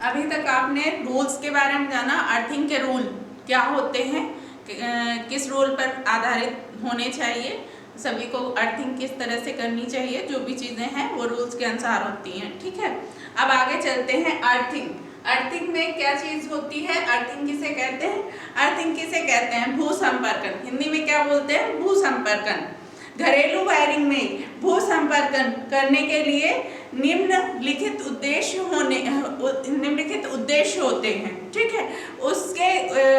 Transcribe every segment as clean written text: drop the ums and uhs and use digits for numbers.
अभी तक आपने रूल्स के बारे में जाना, अर्थिंग के रूल क्या होते हैं, किस रूल पर आधारित होने चाहिए, सभी को अर्थिंग किस तरह से करनी चाहिए, जो भी चीज़ें हैं वो रूल्स के अनुसार होती हैं। ठीक है, अब आगे चलते हैं। अर्थिंग, अर्थिंग में क्या चीज़ होती है, अर्थिंग किसे कहते हैं? अर्थिंग किसे कहते हैं? भू संपर्कन। हिंदी में क्या बोलते हैं? भू संपर्कन। घरेलू वायरिंग में भू संपर्कन करने के लिए निम्नलिखित उद्देश्य होते हैं। ठीक है, उसके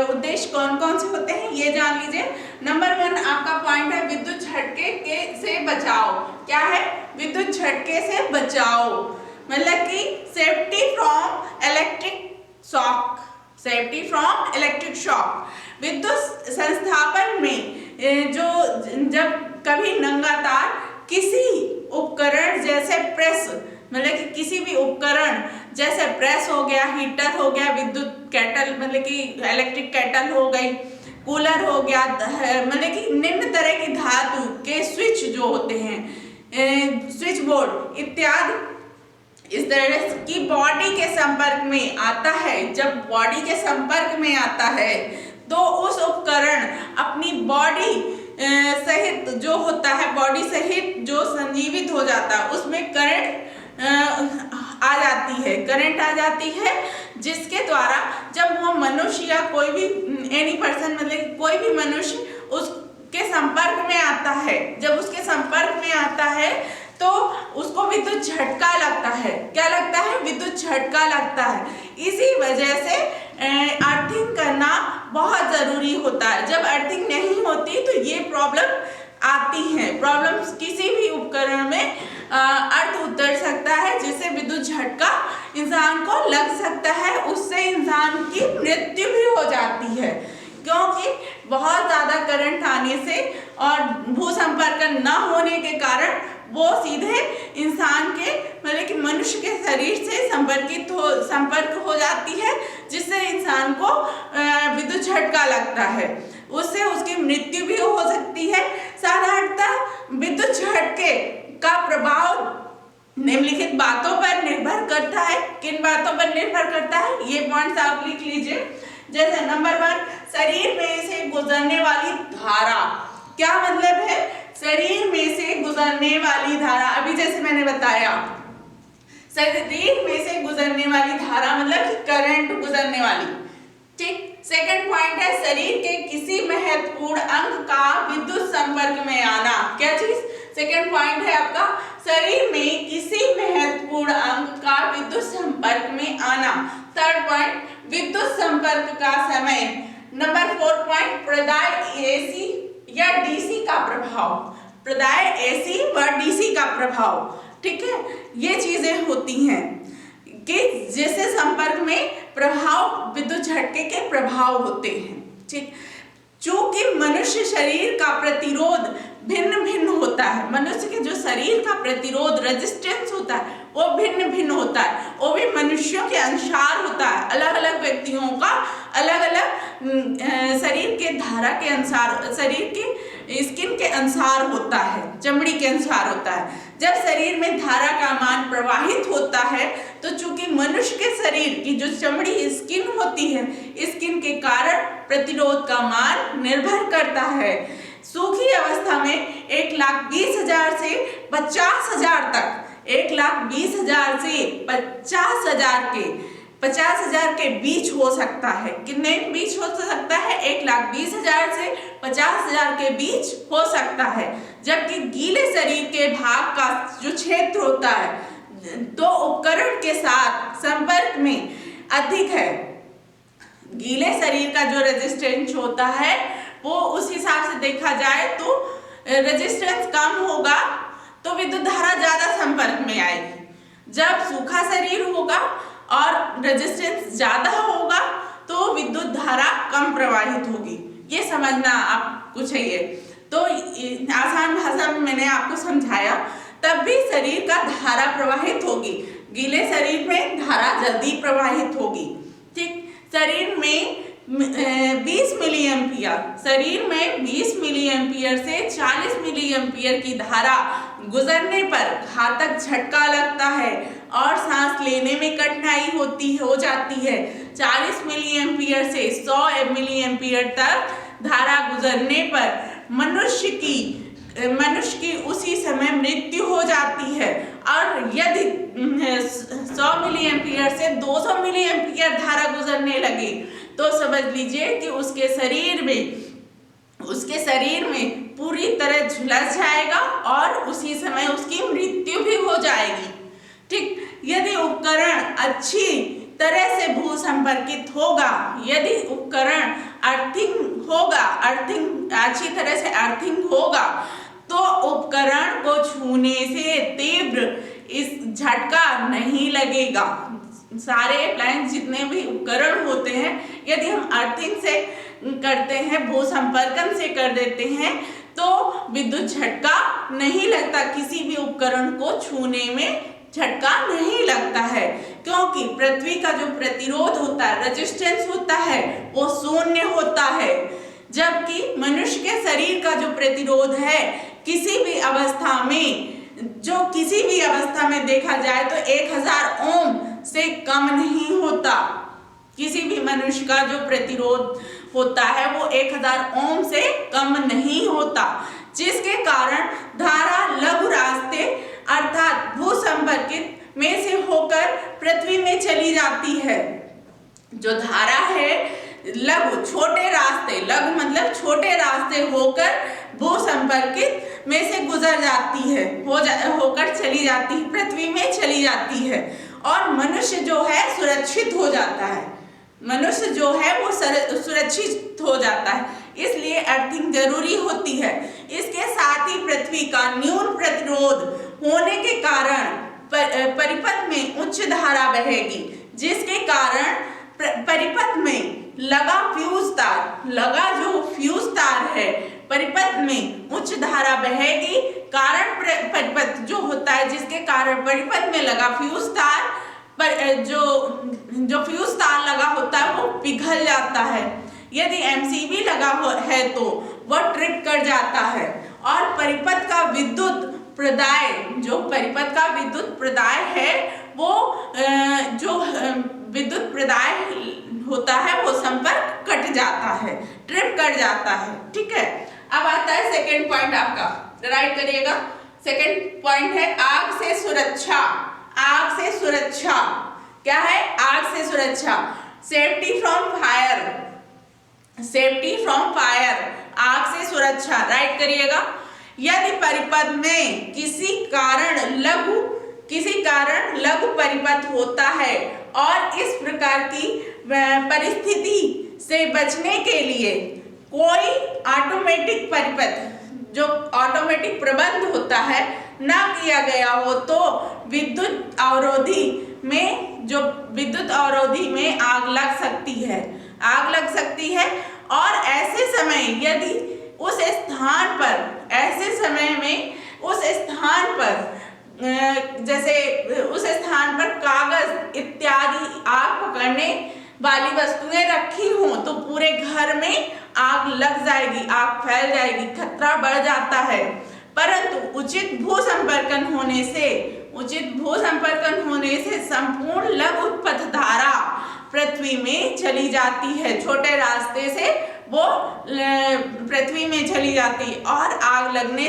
उद्देश्य कौन कौन से होते हैं ये जान लीजिए। नंबर 1 आपका पॉइंट है विद्युत झटके से बचाव। क्या है? विद्युत झटके से बचाव, मतलब कि safety from electric shock. Safety from electric shock. विद्युत संस्थापन में जब कभी नंगा तार किसी उपकरण जैसे प्रेस, मतलब कि किसी भी उपकरण जैसे प्रेस हो गया, हीटर हो गया, विद्युत केटल मतलब कि इलेक्ट्रिक केटल हो गई, कूलर हो गया, मतलब कि निम्न तरह की धातु के स्विच जो होते हैं, स्विच बोर्ड इत्यादि इस तरह की बॉडी के संपर्क में आता है। जब बॉडी के संपर्क में आता है तो उस उपकरण अपनी बॉडी सहित जो होता है, बॉडी सहित जो संजीवित हो जाता है, उसमें करंट आ जाती है, करंट आ जाती है, जिसके द्वारा जब वो मनुष्य या कोई भी एनी पर्सन मतलब कोई भी मनुष्य उसके संपर्क में आता है, जब उसके संपर्क में आता है तो उसको विद्युत झटका लगता है। क्या लगता है? विद्युत झटका लगता है। इसी वजह से अर्थिंग करना बहुत जरूरी होता है। जब अर्थिंग नहीं होती तो ये प्रॉब्लम आती है। प्रॉब्लम्स किसी भी उपकरण में अर्थ उतर सकता है, जिससे विद्युत झटका इंसान को लग सकता है, उससे इंसान की मृत्यु भी हो जाती है, क्योंकि बहुत ज्यादा करंट आने से और भू संपर्कन न होने के कारण वो सीधे इंसान के मतलब कि मनुष्य के शरीर से संपर्क हो जाती है, जिससे इंसान को विद्युत झटका लगता है, उससे उसकी मृत्यु भी हो सकती है। साधारणतः विद्युत झटके का प्रभाव निम्नलिखित बातों पर निर्भर करता है। किन बातों पर निर्भर करता है ये पॉइंट्स आप लिख लीजिए। जैसे नंबर 1, शरीर में से गुजरने वाली धारा। क्या मतलब है? शरीर में से गुजरने वाली धारा, अभी जैसे मैंने बताया शरीर में से गुजरने वाली धारा मतलब कि करंट गुजरने वाली। ठीक। सेकंड पॉइंट है शरीर के किसी महत्वपूर्ण अंग का विद्युत संपर्क में आना। क्या चीज? सेकंड पॉइंट है आपका शरीर में किसी महत्वपूर्ण अंग का विद्युत संपर्क में आना। थर्ड पॉइंट विद्युत संपर्क का समय। नंबर 4 पॉइंट प्रदाय एसी या डीसी का प्रभाव। प्रदाय एसी व डीसी का प्रभाव। ठीक है, ये चीजें होती हैं कि जैसे संपर्क में प्रभाव, विद्युत झटके के प्रभाव होते हैं। ठीक, चूंकि मनुष्य शरीर का प्रतिरोध भिन्न भिन्न होता है, मनुष्य के जो शरीर का प्रतिरोध रेजिस्टेंस होता है वो भिन्न भिन्न होता है, वो भी मनुष्यों के अनुसार होता है। अलग अलग व्यक्तियों का अलग अलग शरीर के धारा के अनुसार, शरीर की स्किन के अनुसार होता है, चमड़ी के अनुसार होता है। जब शरीर में धारा का मान प्रवाहित होता है तो चूंकि मनुष्य के शरीर की जो चमड़ी स्किन होती है, स्किन के कारण प्रतिरोध का मान निर्भर करता है। सूखी अवस्था में 1,20,000 से 50,000 तक, 1,20,000 से 50,000 के बीच हो सकता है। कितने बीच हो सकता है? 1,20,000 से 50,000 के बीच हो सकता है। जबकि गीले शरीर के भाग का जो क्षेत्र होता है तो उपकरण के साथ संपर्क में अधिक है। गीले शरीर का जो रेजिस्टेंस होता है वो उस हिसाब से देखा जाए तो रेजिस्टेंस कम होगा तो विद्युत धारा ज्यादा संपर्क में आएगी। जब सूखा शरीर होगा और रेजिस्टेंस ज्यादा होगा तो विद्युत धारा कम प्रवाहित होगी। ये समझना आपको चाहिए। तो आसान भाषा में मैंने आपको समझाया, तब भी शरीर का धारा प्रवाहित होगी। गीले शरीर में धारा जल्दी प्रवाहित होगी। ठीक, शरीर में 20 मिली एम्पियर, शरीर में 20 मिली एम्पियर से 40 मिली एम्पियर की धारा गुजरने पर घातक झटका लगता है और सांस लेने में कठिनाई हो जाती है। 40 मिली एम्पियर से 100 मिली एम्पियर तक धारा गुजरने पर मनुष्य की उसी समय मृत्यु हो जाती है। और यदि 100 मिली एम्पियर से 200 मिली एम्पियर धारा गुजरने लगे तो समझ लीजिए कि उसके शरीर में पूरी तरह झुलस जाएगा और उसी समय उसकी मृत्यु भी हो जाएगी। ठीक, यदि उपकरण अच्छी तरह से भू संपर्कित होगा, यदि उपकरण अच्छी तरह से अर्थिंग होगा तो उपकरण को छूने से तीव्र इस झटका नहीं लगेगा। सारे अप्लायंस जितने भी उपकरण होते हैं, यदि हम अर्थिंग से करते हैं, भू संपर्कन से कर देते हैं तो विद्युत झटका नहीं लगता, किसी भी उपकरण को छूने में झटका नहीं लगता है, क्योंकि पृथ्वी का जो प्रतिरोध होता है, रेजिस्टेंस होता है, वो शून्य होता है। जबकि मनुष्य के शरीर का जो प्रतिरोध है किसी भी अवस्था में देखा जाए तो 1000 ओम से कम नहीं होता। किसी भी मनुष्य का जो प्रतिरोध होता है वो 1000 ओम से कम नहीं होता, जिसके कारण धारा लघु रास्ते अर्थात भू संपर्कित में से होकर पृथ्वी में चली जाती है। जो धारा है छोटे रास्ते होकर भू संपर्कित में से गुजर जाती है, होकर चली जाती है, पृथ्वी में चली जाती है और मनुष्य जो है सुरक्षित हो जाता है। सुरक्षित हो जाता है, इसलिए अर्थिंग जरूरी होती है। इसके साथ ही पृथ्वी का न्यून प्रतिरोध होने के कारण परिपथ में उच्च धारा बहेगी, जिसके कारण परिपथ में लगा जो फ्यूज तार है, परिपथ में उच्च धारा बहेगी। कारण परिपथ जो होता है, जिसके कारण परिपथ में लगा फ्यूज तार पर जो फ्यूज तार लगा होता है वो पिघल जाता है। यदि एमसीबी लगा है तो वह ट्रिप कर जाता है और परिपथ का विद्युत प्रदाय है वो जो विद्युत प्रदाय होता है वो संपर्क कट जाता है, ट्रिप कर जाता है। ठीक है, अब आता है सेकेंड पॉइंट आपका, राइट करिएगा। सेकेंड पॉइंट है आग से सुरक्षा। क्या है? आग से सुरक्षा, सेफ्टी फ्रॉम फायर, आग से सुरक्षा, राइट करिएगा। यदि परिपथ में किसी कारण लघु परिपथ होता है और इस प्रकार की परिस्थिति से बचने के लिए कोई ऑटोमेटिक प्रबंध होता है ना किया गया हो तो विद्युत अवरोधी में आग लग सकती है। और ऐसे समय यदि उस स्थान पर कागज इत्यादि आग पकड़ने वाली वस्तुएं रखी हों तो पूरे घर में आग लग जाएगी, आग फैल जाएगी, खतरा बढ़ जाता है। परंतु उचित भू संपर्कन होने से संपूर्ण लघु पथ धारा पृथ्वी में चली जाती है, छोटे रास्ते से वो पृथ्वी में चली जाती है और आग लगने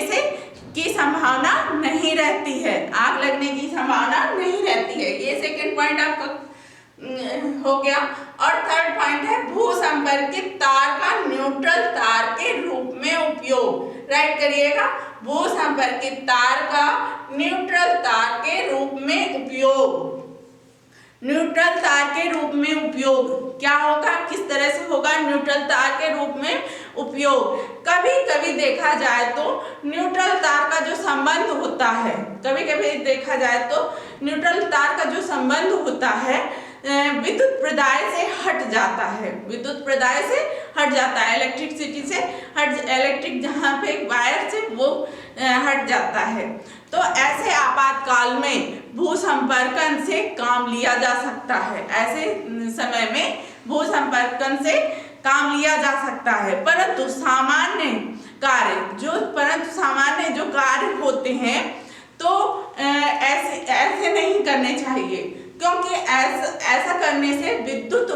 की संभावना नहीं रहती है। ये सेकंड पॉइंट आपका हो गया। और थर्ड पॉइंट है भू संपर्कित तार का न्यूट्रल तार के रूप में उपयोग, राइट करिएगा। भू संपर्कित तार का न्यूट्रल तार के रूप में उपयोग क्या होगा, किस तरह से होगा न्यूट्रल तार के रूप में उपयोग? कभी कभी देखा जाए तो न्यूट्रल तार का जो संबंध होता है विद्युत प्रदाय से हट जाता है, इलेक्ट्रिक जहाँ पे वायर से वो हट जाता है। तो ऐसे आपातकाल में भू संपर्कन से काम लिया जा सकता है। ऐसे समय में भू संपर्कन से काम लिया जा सकता है, परंतु सामान्य जो कार्य होते हैं तो ऐसे नहीं करने चाहिए, क्योंकि ऐसा करने से विद्युत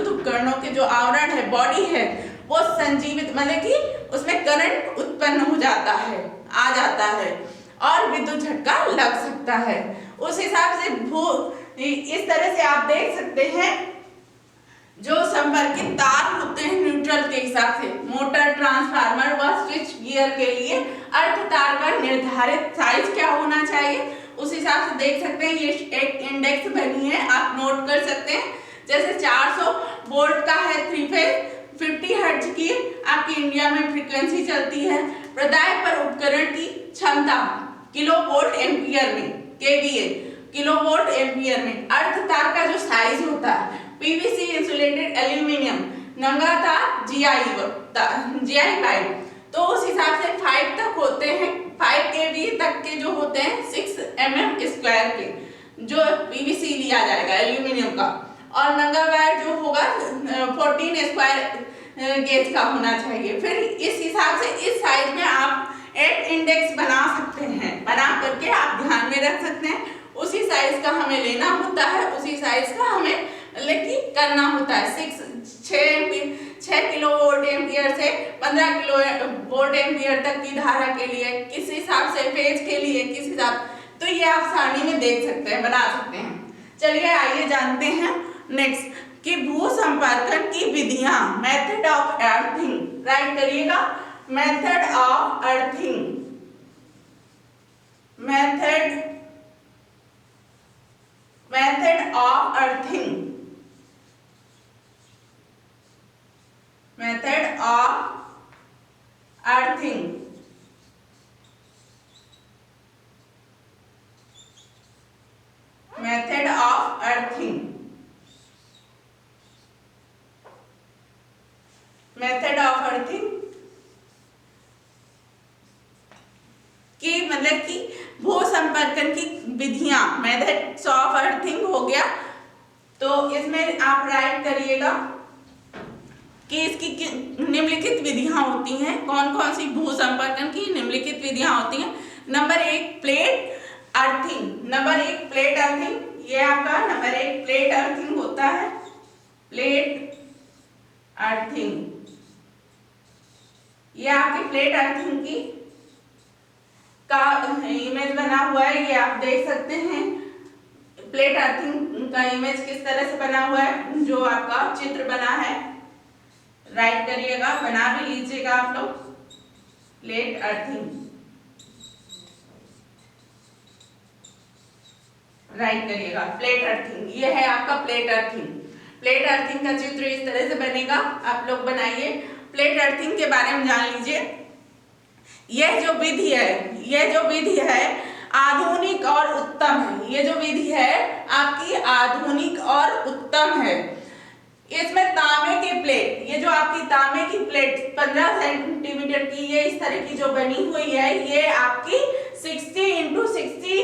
उपकरणों के जो आवरण है, बॉडी है, वो संजीवित, मतलब कि उसमें करंट उत्पन्न हो जाता है, आ जाता है और विद्युत झटका लग सकता है। उस हिसाब से इस तरह से आप देख सकते हैं जो संपर्कित तार होते हैं न्यूट्रल के हिसाब से, मोटर, ट्रांसफार्मर व स्विच गियर के लिए अर्थ तार का निर्धारित साइज क्या होना चाहिए, उस हिसाब से देख सकते हैं। ये एक इंडेक्स बनी है, आप नोट कर सकते हैं। जैसे 400 वोल्ट का है 3 फेज, 50 हर्ट्ज की आपकी इंडिया में फ्रीक्वेंसी चलती है। प्रदाय पर उपकरण की क्षमता किलोवोल्ट एम्पियर में, केवीए किलोवोल्ट एम्पियर में। अर्थ तार का जो साइज होता है, पीवीसी इंसुलेटेड एल्यूमिनियम, नंगा तार, जीआई पाइप, तो उस हिसाब से 5 तक होते हैं, 5 केवी तक के जो होते हैं 6 mm स्क्वायर के जो पीवीसी लिया जाएगा एल्यूमिनियम का, और नंगा वायर जो होगा 14 स्क्वायर गेज का होना चाहिए। फिर इस हिसाब से इस साइज में आप एक इंडेक्स बना सकते हैं, बना करके आप ध्यान में रख सकते हैं। उसी साइज का हमें लेना होता है, उसी साइज का हमें लेकिन करना होता है। 6 किलो वोल्ट एम्पियर से 15 किलो वोल्ट एम्पियर तक की धारा के लिए, किस हिसाब से फेज के लिए, किस हिसाब, तो ये आप सारणी में देख सकते हैं, बना सकते हैं। चलिए आइए जानते हैं नेक्स्ट कि भू संपर्कन की विधियां, मेथड ऑफ अर्थिंग, राइट करिएगा, method of earthing, method of earthing, method of earthing. Method of earthing, method of earthing की मतलब कि भू संपर्कन की विधियां, मेथड्स ऑफ अर्थिंग हो गया। तो इसमें आप राइट करिएगा कि इसकी निम्नलिखित विधियां होती हैं। कौन कौन सी भू संपर्कन की निम्नलिखित विधियां होती हैं? Number 1 plate earthing, number 1 plate earthing, ये आपका नंबर 1 प्लेट अर्थिंग होता है, प्लेट अर्थिंग। ये आपकी प्लेट अर्थिंग की का इमेज बना हुआ है, ये आप देख सकते हैं। प्लेट अर्थिंग का इमेज किस तरह से बना हुआ है, जो आपका चित्र बना है, राइट करिएगा, बना भी लीजिएगा आप लोग। प्लेट अर्थिंग, राइट करिएगा, प्लेट अर्थिंग, ये है आपका प्लेट अर्थिंग। प्लेट अर्थिंग का चित्र इस तरह से बनेगा, आप लोग बनाइए। प्लेट अर्थिंग के बारे में जान लीजिए। यह जो विधि है आधुनिक और उत्तम है। ये जो विधि है आपकी आधुनिक और उत्तम है। इसमें तांबे की प्लेट, ये जो आपकी तांबे की प्लेट 15 सेंटीमीटर की, ये इस तरह की जो बनी हुई है, ये आपकी 60 × 60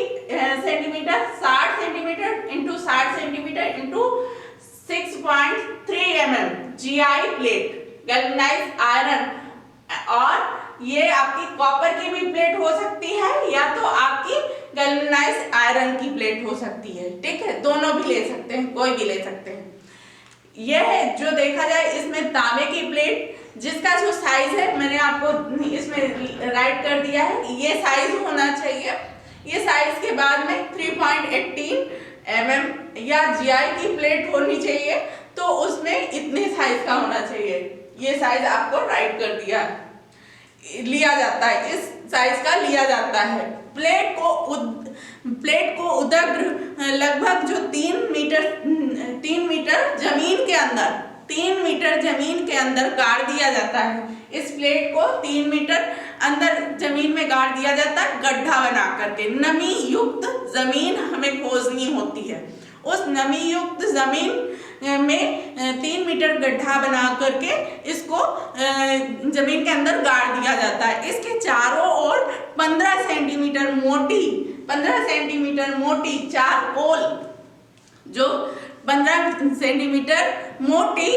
centimetre, 60 centimetre × 60 centimetre × 6.3 mm GI plate, galvanised iron, और ये आपकी कॉपर की भी प्लेट हो सकती है या तो आपकी गैल्वेनाइज्ड आयरन की प्लेट हो सकती है, ठीक है, दोनों भी ले सकते हैं, कोई भी ले सकते हैं। यह जो देखा जाए इसमें तांबे की प्लेट जिसका जो साइज है मैंने आपको इसमें राइट कर दिया है, ये साइज होना चाहिए। ये साइज के बाद में 3.18 mm या जीआई की प्लेट होनी चाहिए, तो उसमें इतने साइज का होना चाहिए। ये साइज आपको राइट कर दिया, लिया जाता है, इस साइज का लिया जाता है। प्लेट को उदग्र लगभग जो 3 मीटर जमीन के अंदर गाड़ दिया जाता है। इस प्लेट को 3 मीटर अंदर जमीन में गाड़ दिया जाता है, गड्ढा बना करके। नमी युक्त जमीन हमें खोजनी होती है। उस नमी युक्त जमीन में 3 मीटर गड्ढा बना करके इसको जमीन के अंदर गाड़ दिया जाता है। इसके चारों ओर 15 सेंटीमीटर मोटी चारकोल जो 15 सेंटीमीटर मोटी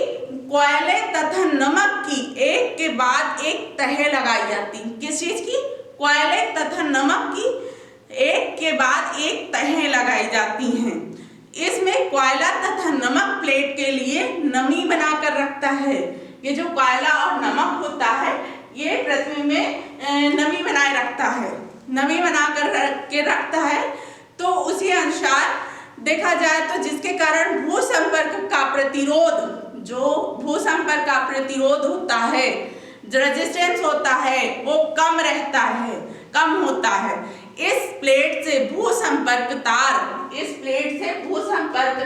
कोयले तथा नमक की एक के बाद एक तह लगाई जाती। किस चीज की? कोयले तथा नमक की एक के बाद एक तह लगाई जाती हैं। इसमें कोयला तथा नमक प्लेट के लिए नमी बनाकर रखता है। ये जो कोयला और नमक होता है ये पृथ्वी में नमी बनाए रखता है, नमी बनाकर रखता है। तो उसी अनुसार देखा जाए तो जिसके कारण भू संपर्क का प्रतिरोध, जो भू संपर्क का प्रतिरोध होता है, रेजिस्टेंस होता है, वो कम रहता है, कम होता है। इस प्लेट से भू संपर्क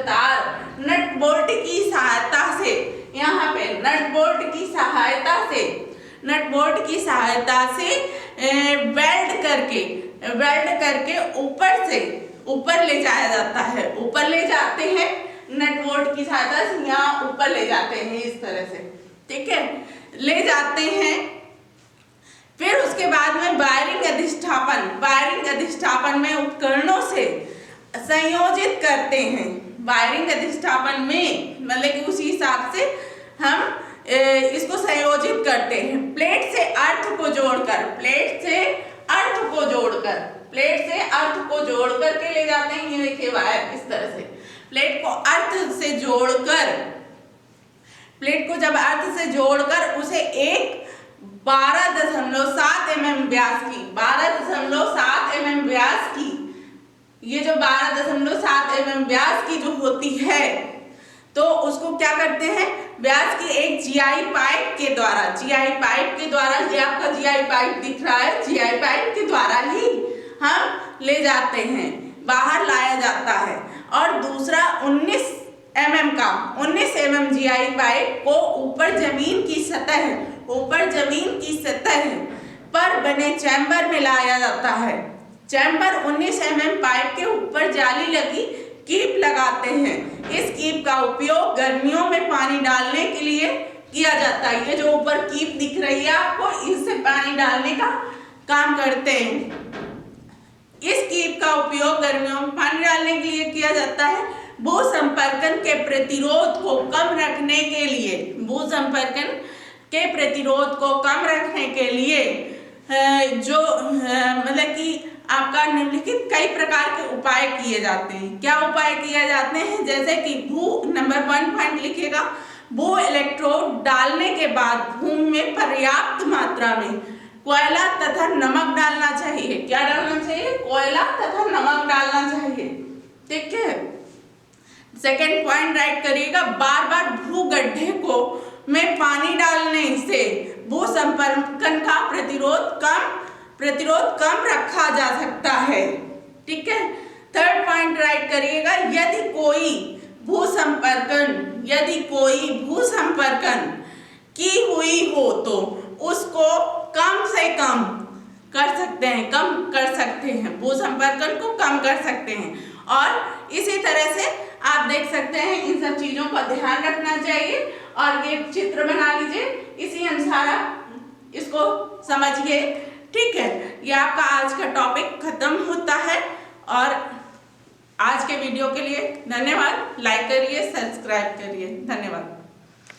तार नट बोल्ट की सहायता से, यहाँ पे नट बोल्ट की सहायता से वेल्ड करके ऊपर ले जाया जाता है। ऊपर ले जाते हैं नट बोल्ट की सहायता से, यहाँ ऊपर ले जाते हैं इस तरह से, ठीक है, ले जाते हैं। फिर उसके बाद में वायरिंग अधिष्ठापन में उपकरणों से संयोजित करते हैं। वायरिंग अधिष्ठापन में मतलब कि उसी हिसाब से हम इसको संयोजित करते हैं। प्लेट से अर्थ को जोड़कर के ले जाते हैं। ये देखिए वायर इस तरह से प्लेट को जब अर्थ से जोड़कर उसे एक 12.7 mm व्यास की ये जो 12.7 mm व्यास की जो होती है, तो उसको क्या करते हैं, व्यास की एक GI पाइप के द्वारा, ये आपका GI पाइप दिख रहा है, GI पाइप के द्वारा ही हम ले जाते हैं, बाहर लाया जाता है। और दूसरा 19 mm GI पाइप को ऊपर जमीन की सतह पर बने चैम्बर में लाया जाता है। चैम्बर 19 mm पाइप के ऊपर जाली लगी कीप लगाते हैं। इस कीप का उपयोग गर्मियों में पानी डालने के लिए किया जाता है। ये जो ऊपर कीप दिख रही है आपको, इससे पानी डालने का काम करते हैं। इस कीप का उपयोग गर्मियों में पानी डालने के लिए किया जाता है। भू संपर्कन के प्रतिरोध को कम रखने के लिए जो मतलब कि आपका निम्नलिखित कई प्रकार के उपाय किए जाते हैं। क्या उपाय किए जाते हैं? जैसे कि नंबर 1 पॉइंट लिखिएगा, भू इलेक्ट्रोड डालने के बाद भूमि में पर्याप्त मात्रा में कोयला तथा नमक डालना चाहिए। क्या डालना चाहिए? कोयला तथा नमक डालना चाहिए, ठीक है। सेकेंड पॉइंट राइट करिएगा, बार बार भू गड्ढे में पानी डालने से भू संपर्कन का प्रतिरोध कम रखा जा सकता है, ठीक है। थर्ड पॉइंट राइट करिएगा, यदि कोई भू संपर्कन की हुई हो तो उसको कम से कम कर सकते हैं, भू संपर्कन को कम कर सकते हैं। और इसी तरह से आप देख सकते हैं, इन सब चीजों का ध्यान रखना चाहिए और ये चित्र बना लीजिए, इसी अनुसार आप इसको समझिए, ठीक है। ये आपका आज का टॉपिक खत्म होता है। और आज के वीडियो के लिए धन्यवाद। लाइक करिए, सब्सक्राइब करिए, धन्यवाद।